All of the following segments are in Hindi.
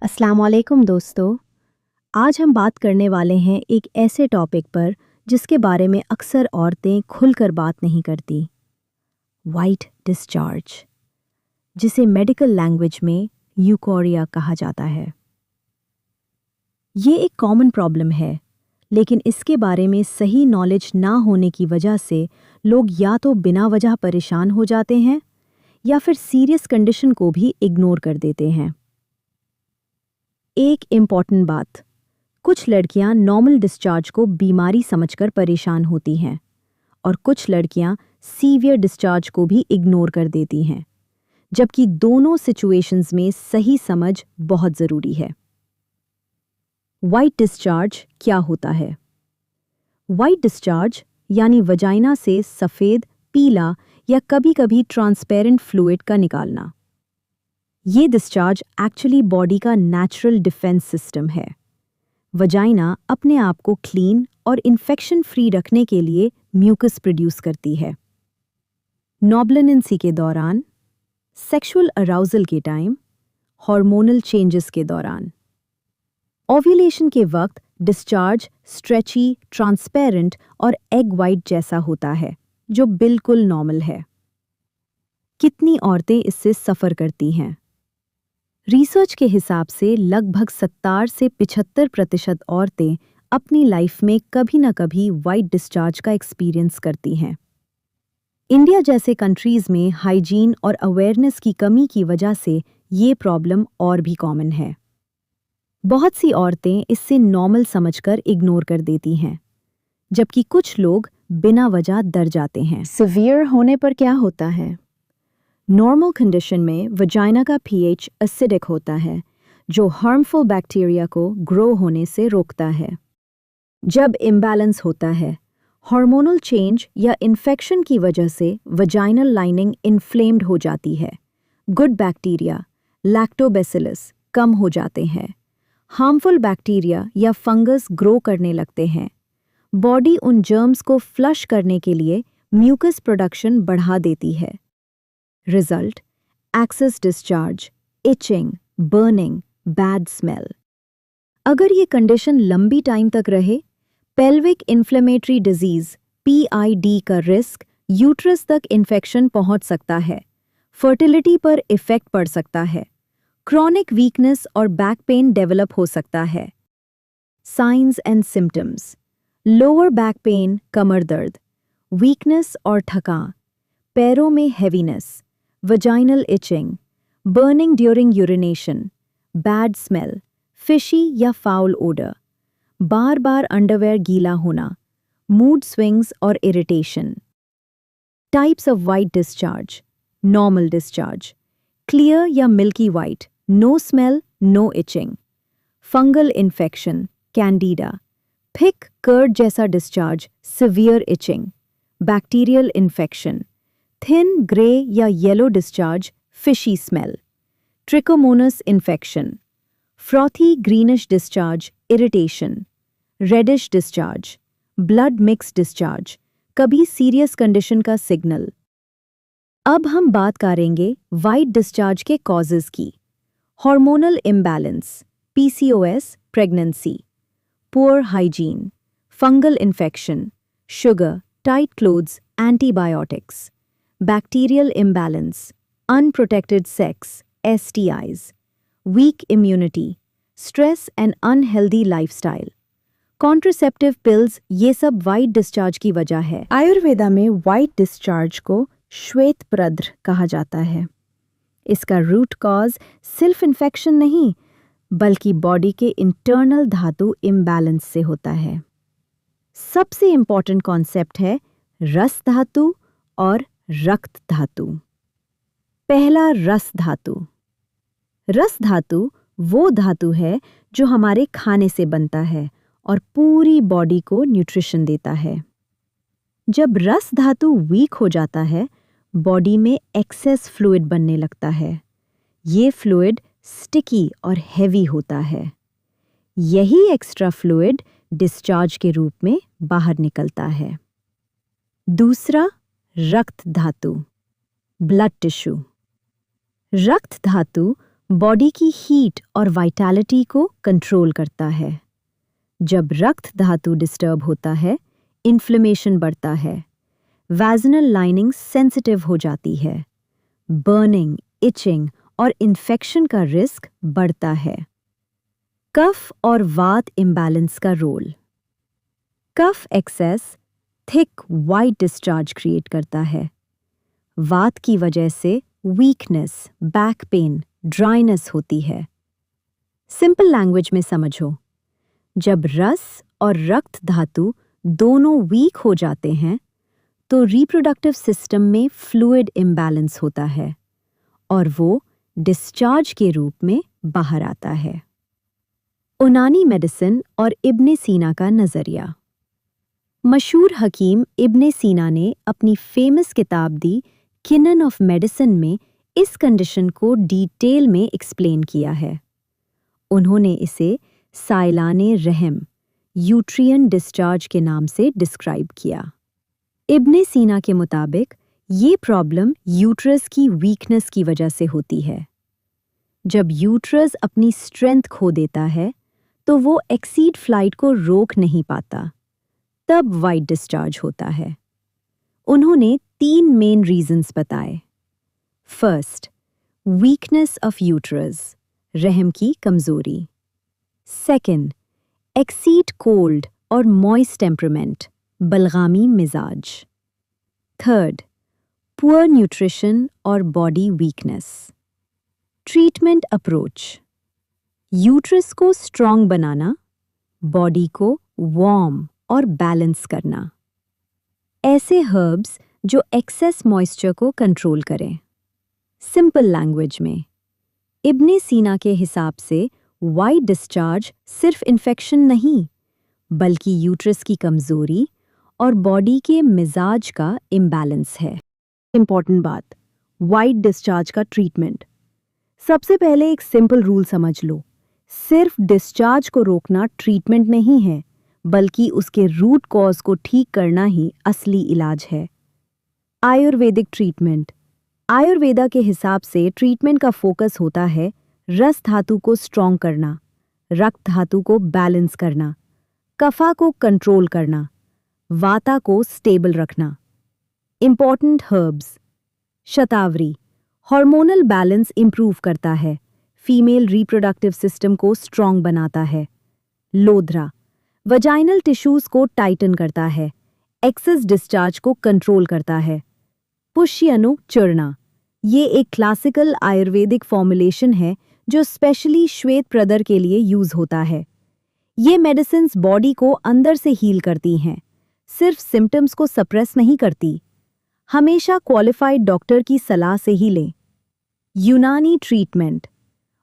अस्सलाम वालेकुम दोस्तों। आज हम बात करने वाले हैं एक ऐसे टॉपिक पर जिसके बारे में अक्सर औरतें खुलकर बात नहीं करती। वाइट डिस्चार्ज, जिसे मेडिकल लैंग्वेज में यूकोरिया कहा जाता है। ये एक कॉमन प्रॉब्लम है, लेकिन इसके बारे में सही नॉलेज ना होने की वजह से लोग या तो बिना वजह परेशान हो जाते हैं या फिर सीरियस कंडीशन को भी इग्नोर कर देते हैं। एक इम्पॉर्टेंट बात, कुछ लड़कियां नॉर्मल डिस्चार्ज को बीमारी समझकर परेशान होती हैं और कुछ लड़कियां सीवियर डिस्चार्ज को भी इग्नोर कर देती हैं, जबकि दोनों सिचुएशंस में सही समझ बहुत ज़रूरी है। वाइट डिस्चार्ज क्या होता है? वाइट डिस्चार्ज यानी वजाइना से सफ़ेद, पीला या कभी-कभी ट्रांसपेरेंट फ्लूइड का निकालना। ये डिस्चार्ज एक्चुअली बॉडी का नेचुरल डिफेंस सिस्टम है। वजाइना अपने आप को क्लीन और इन्फेक्शन फ्री रखने के लिए म्यूकस प्रोड्यूस करती है। नॉब्लेनेंसी के दौरान, सेक्सुअल अराउजल के टाइम, हार्मोनल चेंजेस के दौरान। ओव्यूलेशन के वक्त डिस्चार्ज स्ट्रेची, ट्रांसपेरेंट और एग वाइट जैसा होता है, जो बिल्कुल नॉर्मल है। कितनी औरतें इससे सफ़र करती हैं? रिसर्च के हिसाब से लगभग 70 से 75% औरतें अपनी लाइफ में कभी न कभी वाइट डिस्चार्ज का एक्सपीरियंस करती हैं। इंडिया जैसे कंट्रीज में हाइजीन और अवेयरनेस की कमी की वजह से ये प्रॉब्लम और भी कॉमन है। बहुत सी औरतें इससे नॉर्मल समझकर इग्नोर कर देती हैं, जबकि कुछ लोग बिना वजह डर जाते हैं। सीवियर होने पर क्या होता है? नॉर्मल कंडीशन में वजाइना का पीएच एसिडिक होता है, जो हार्मफुल बैक्टीरिया को ग्रो होने से रोकता है। जब इम्बैलेंस होता है, हार्मोनल चेंज या इन्फेक्शन की वजह से वजाइनल लाइनिंग इन्फ्लेम्ड हो जाती है। गुड बैक्टीरिया, लैक्टोबैसिलस कम हो जाते हैं। हार्मफुल बैक्टीरिया या फंगस ग्रो करने लगते हैं। बॉडी उन जर्म्स को फ्लश करने के लिए म्यूकस प्रोडक्शन बढ़ा देती है। Result: excess discharge, itching, burning, bad smell. अगर ये कंडीशन लंबी टाइम तक रहे, पेल्विक इन्फ्लेमेटरी डिजीज (PID) का रिस्क, यूट्रस तक इन्फेक्शन पहुंच सकता है, फर्टिलिटी पर इफेक्ट पड़ सकता है, क्रॉनिक वीकनेस और बैक पेन डेवलप हो सकता है। Signs and symptoms: lower back pain, कमर दर्द, वीकनेस और थकान, पैरों में heaviness, vaginal itching, burning during urination, bad smell, fishy या फाउल ओडर, बार बार अंडरवेयर गीला होना, मूड स्विंग्स और irritation. Types of white discharge: normal discharge, clear या milky white, no smell, no itching. Fungal infection, candida, thick curd जैसा discharge, severe itching. Bacterial infection, thin grey या yellow discharge, fishy smell. Trichomonas infection, frothy greenish discharge, irritation. Reddish discharge, blood mix discharge, कभी सीरियस कंडीशन का सिग्नल। अब हम बात करेंगे वाइट डिस्चार्ज के कॉजेज की। Hormonal imbalance, PCOS, pregnancy, poor hygiene, fungal infection, sugar, tight clothes, antibiotics. Bacterial imbalance, unprotected sex, STIs, weak immunity, stress and unhealthy lifestyle. Contraceptive pills, ये सब वाइट डिस्चार्ज की वजह है। आयुर्वेदा में वाइट डिस्चार्ज को श्वेत प्रद्र कहा जाता है। इसका रूट कॉज सिर्फ इन्फेक्शन नहीं, बल्कि बॉडी के इंटरनल धातु इम्बैलेंस से होता है। सबसे इंपॉर्टेंट कॉन्सेप्ट है रस धातु और रक्त धातु। पहला, रस धातु। रस धातु वो धातु है जो हमारे खाने से बनता है और पूरी बॉडी को न्यूट्रिशन देता है। जब रस धातु वीक हो जाता है, बॉडी में एक्सेस फ्लूइड बनने लगता है। ये फ्लूइड स्टिकी और हेवी होता है। यही एक्स्ट्रा फ्लूइड डिस्चार्ज के रूप में बाहर निकलता है। दूसरा, रक्त धातु, ब्लड टिश्यू। रक्त धातु बॉडी की हीट और वाइटैलिटी को कंट्रोल करता है। जब रक्त धातु डिस्टर्ब होता है, इन्फ्लेमेशन बढ़ता है, वैजिनल लाइनिंग सेंसिटिव हो जाती है, बर्निंग, इचिंग और इन्फेक्शन का रिस्क बढ़ता है। कफ और वात इम्बैलेंस का रोल। कफ excess thick white discharge create करता है। वात की वजह से वीकनेस, बैक पेन, ड्राइनेस होती है। सिंपल लैंग्वेज में समझो, जब रस और रक्त धातु दोनों वीक हो जाते हैं तो रिप्रोडक्टिव सिस्टम में फ्लूइड इम्बैलेंस होता है और वो डिस्चार्ज के रूप में बाहर आता है। यूनानी मेडिसिन और इब्ने सीना का नजरिया। मशहूर हकीम इब्ने सीना ने अपनी फेमस किताब दी कैनन ऑफ मेडिसिन में इस कंडीशन को डिटेल में एक्सप्लेन किया है। उन्होंने इसे साइलाने रहम, यूट्रियन डिस्चार्ज के नाम से डिस्क्राइब किया। इब्ने सीना के मुताबिक ये प्रॉब्लम यूट्रस की वीकनेस की वजह से होती है। जब यूट्रस अपनी स्ट्रेंथ खो देता है तो वो एक्सीड फ्लाइट को रोक नहीं पाता, तब वाइट डिस्चार्ज होता है। उन्होंने 3 मेन रीजंस बताए। फर्स्ट, वीकनेस ऑफ यूट्रस, रहम की कमजोरी। सेकंड, एक्सीड कोल्ड और मॉइस्ट टेम्परामेंट, बलगामी मिजाज। थर्ड, पुअर न्यूट्रिशन और body weakness. Treatment approach. Uterus को स्ट्रॉन्ग बनाना, बॉडी को वार्म और बैलेंस करना। ऐसे हर्ब्स जो एक्सेस मॉइस्चर को कंट्रोल करें। सिंपल लैंग्वेज में, इब्ने सीना के हिसाब से वाइट डिस्चार्ज सिर्फ इन्फेक्शन नहीं, बल्कि यूट्रस की कमजोरी और बॉडी के मिजाज का इम्बैलेंस है। इंपॉर्टेंट बात, वाइट डिस्चार्ज का ट्रीटमेंट। सबसे पहले एक सिंपल रूल समझ लो, सिर्फ डिस्चार्ज को रोकना ट्रीटमेंट नहीं है, बल्कि उसके रूट कॉज को ठीक करना ही असली इलाज है। आयुर्वेदिक ट्रीटमेंट। आयुर्वेदा के हिसाब से ट्रीटमेंट का फोकस होता है रस धातु को स्ट्रॉन्ग करना, रक्त धातु को बैलेंस करना, कफा को कंट्रोल करना, वाता को स्टेबल रखना। Important herbs. शतावरी हार्मोनल बैलेंस इंप्रूव करता है, फीमेल रिप्रोडक्टिव सिस्टम को स्ट्रॉन्ग बनाता है। लोधरा वजाइनल टिश्यूज को टाइटन करता है, एक्सेस डिस्चार्ज को कंट्रोल करता है। पुष्यनु चूर्ण, ये एक क्लासिकल आयुर्वेदिक फॉर्मुलेशन है जो स्पेशली श्वेत प्रदर के लिए यूज होता है। ये मेडिसिन्स बॉडी को अंदर से हील करती हैं, सिर्फ सिम्टम्स को सप्रेस नहीं करती। हमेशा क्वालिफाइड डॉक्टर की सलाह से ही लें। यूनानी ट्रीटमेंट।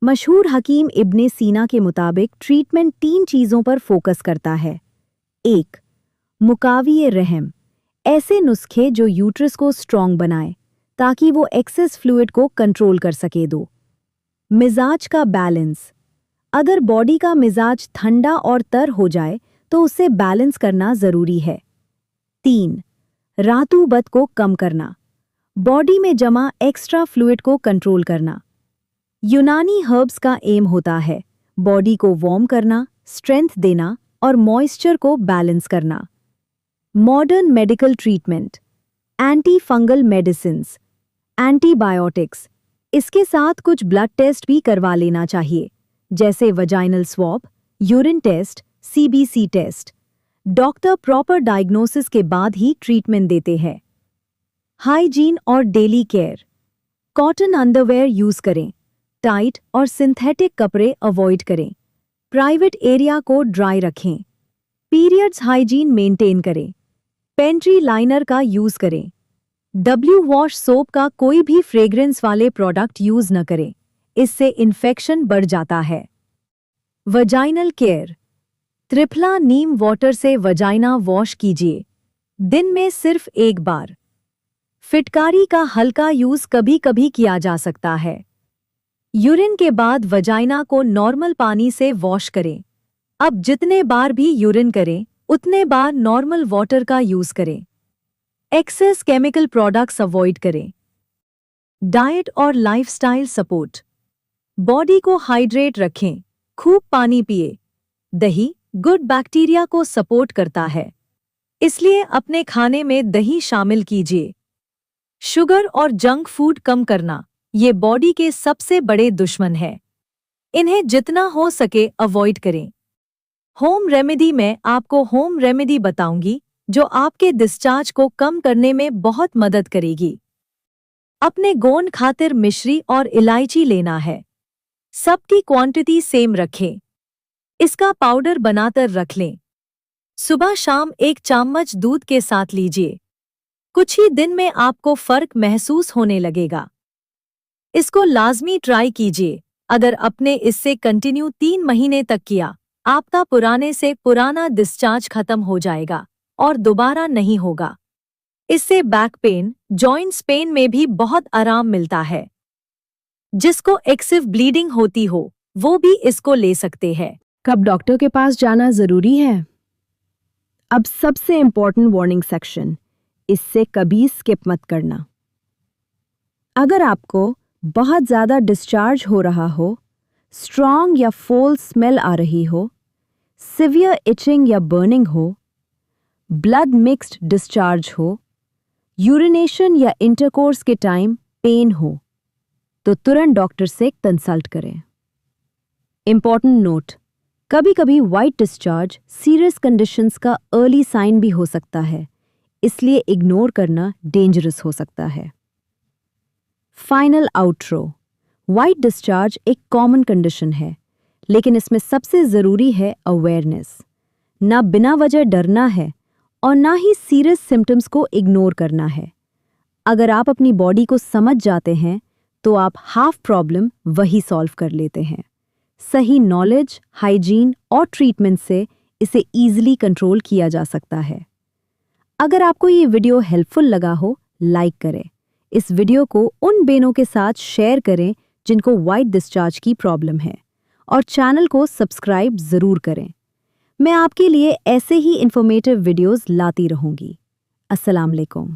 मशहूर हकीम इब्ने सीना के मुताबिक ट्रीटमेंट 3 चीजों पर फोकस करता है। 1. मुकाविये रहम, ऐसे नुस्खे जो यूट्रस को स्ट्रॉन्ग बनाए ताकि वो एक्सेस फ्लूइड को कंट्रोल कर सके। 2. मिजाज का बैलेंस, अगर बॉडी का मिजाज ठंडा और तर हो जाए तो उसे बैलेंस करना जरूरी है। 3. रातूबत को कम करना, बॉडी में जमा एक्स्ट्रा फ्लूइड को कंट्रोल करना। यूनानी हर्ब्स का एम होता है बॉडी को वार्म करना, स्ट्रेंथ देना और मॉइस्चर को बैलेंस करना। Modern medical treatment. Anti fungal medicines, antibiotics, इसके साथ कुछ ब्लड टेस्ट भी करवा लेना चाहिए, जैसे vaginal swab, urine test, CBC test. Doctor proper diagnosis के बाद ही ट्रीटमेंट देते हैं। हाइजीन और daily care. Cotton underwear use करें, टाइट और सिंथेटिक कपड़े अवॉइड करें, प्राइवेट एरिया को ड्राई रखें, पीरियड्स हाइजीन मेंटेन करें, पेंट्री लाइनर का यूज करें, डब्ल्यू वॉश सोप का कोई भी फ्रेग्रेंस वाले प्रोडक्ट यूज न करें, इससे इन्फेक्शन बढ़ जाता है। Vaginal care. त्रिफला नीम वाटर से वजाइना वॉश कीजिए, दिन में सिर्फ 1 बार। फिटकारी का हल्का यूज कभी कभी किया जा सकता है। यूरिन के बाद वजाइना को नॉर्मल पानी से वॉश करें। अब जितने बार भी यूरिन करें उतने बार नॉर्मल वाटर का यूज करें। एक्सेस केमिकल प्रोडक्ट्स अवॉइड करें। डाइट और लाइफस्टाइल सपोर्ट। बॉडी को हाइड्रेट रखें, खूब पानी पिए। दही गुड बैक्टीरिया को सपोर्ट करता है, इसलिए अपने खाने में दही शामिल कीजिए। शुगर और जंक फूड कम करना, ये बॉडी के सबसे बड़े दुश्मन है। इन्हें जितना हो सके अवॉइड करें। होम रेमेडी में आपको होम रेमेडी बताऊंगी जो आपके डिस्चार्ज को कम करने में बहुत मदद करेगी। अपने गोंद खातिर मिश्री और इलायची लेना है। सबकी क्वांटिटी सेम रखें। इसका पाउडर बनाकर रख लें। सुबह शाम 1 चम्मच दूध के साथ लीजिए। कुछ ही दिन में आपको फर्क महसूस होने लगेगा। इसको लाजमी ट्राई कीजिए। अगर आपने इससे कंटिन्यू 3 महीने तक किया, आपका पुराने से पुराना डिस्चार्ज खत्म हो जाएगा और दोबारा नहीं होगा। इससे बैक पेन, जॉइंट्स पेन में भी बहुत आराम मिलता है। जिसको एक्सेसिव ब्लीडिंग होती हो, वो भी इसको ले सकते हैं। कब डॉक्टर के पास जाना जरूरी है? अब सबसे इंपॉर्टेंट वार्निंग सेक्शन, इससे कभी स्किप मत करना। अगर आपको बहुत ज़्यादा डिस्चार्ज हो रहा हो, स्ट्रॉन्ग या फोल स्मेल आ रही हो, सिवियर इचिंग या बर्निंग हो, ब्लड मिक्स्ड डिस्चार्ज हो, यूरिनेशन या इंटरकोर्स के टाइम पेन हो, तो तुरंत डॉक्टर से कंसल्ट करें। इंपॉर्टेंट नोट, कभी कभी वाइट डिस्चार्ज सीरियस कंडीशंस का अर्ली साइन भी हो सकता है, इसलिए इग्नोर करना डेंजरस हो सकता है। फाइनल आउटरो, वाइट डिस्चार्ज एक कॉमन कंडीशन है, लेकिन इसमें सबसे ज़रूरी है अवेयरनेस। ना बिना वजह डरना है और ना ही सीरियस सिम्टम्स को इग्नोर करना है। अगर आप अपनी बॉडी को समझ जाते हैं तो आप हाफ प्रॉब्लम वही सॉल्व कर लेते हैं। सही नॉलेज, हाइजीन और ट्रीटमेंट से इसे ईजिली कंट्रोल किया जा सकता है। अगर आपको ये वीडियो हेल्पफुल लगा हो, लाइक करें। इस वीडियो को उन बहनों के साथ शेयर करें जिनको वाइट डिस्चार्ज की प्रॉब्लम है, और चैनल को सब्सक्राइब ज़रूर करें। मैं आपके लिए ऐसे ही इंफॉर्मेटिव वीडियोस लाती रहूंगी। अस्सलाम वालेकुम।